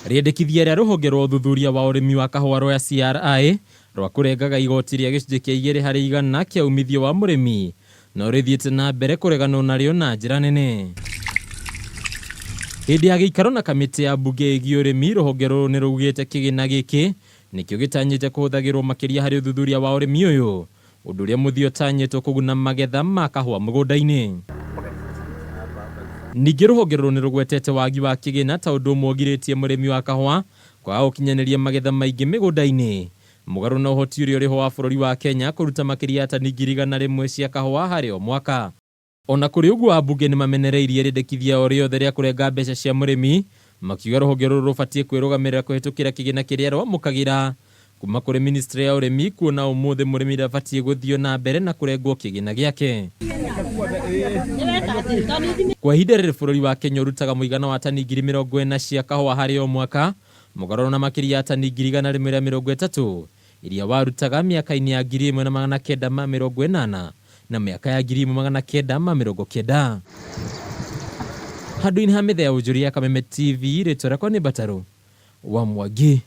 Riendekithia ria ruhonge rwa uthuthuria wa urimi wa kahua rwa CRI rwa kurengaga igoti ria gicunjĩ kĩa 2% kia umithio wa mũrĩmi no rithiĩte na mbere kureganwo narĩo na njĩra nene. Hĩndĩ ya gĩikaro na kamĩtĩ ya mbunge ĩgiĩ ũrĩmi, rũhonge rũrũ nĩ rugĩte kĩgĩna gĩkĩ nĩkĩo gĩtanyĩte kũhũthagĩrwo makĩria harĩ ũthuthuria wa ũrĩmi ũyũ, ũndũ ũrĩa mũthia ũtanyĩtwo kũguna magetha ma kahua mũgũnda-inĩ. Ningĩ rũhonge rũrũ nĩ rũgwetete wagi wa kĩgĩna ta ũndũ ũmwe ũgirĩtie mũrĩmi wa kahua kwaga gũkinyanĩria magetha maingĩ mĩgũnda-inĩ, mũgarũ na ũhoti ũrĩa ũrĩho wa bũrũri wa Kenya kũruta makĩria ya tani 100,000 cia kahua harĩ o mwaka. Ona kũrĩ ũguo, ambunge nĩ mamenereirie rĩendekithia o rĩothe rĩa kũrenga mbeca cia mũrĩmi, makiuga rũhonge rũrũ rũbatiĩ kwĩrũgamĩrĩra kũhetũkĩra kĩgĩna kĩrĩa rwamũkagĩra kuma kũrĩ ministry ya ũrĩmi, kuona ũmũthĩ mũrĩmi ndabatiĩ gũthio na mbere na kũrengwo kĩgĩna gĩake. Kwa ihinda rĩrĩ bũrũri wa Kenya ũrutaga mũigana wa tani 40,000 cia kahua harĩ o mwaka, mũgarũ na makĩria ya tani 130 iria warutaga mĩaka-inĩ ya 1980 na mĩaka ya 1990. Handũ-inĩ ha metha ya ũnjũria ya Kameme TV, rĩtwa rĩakwa nĩ Mbataro wa Mwangi.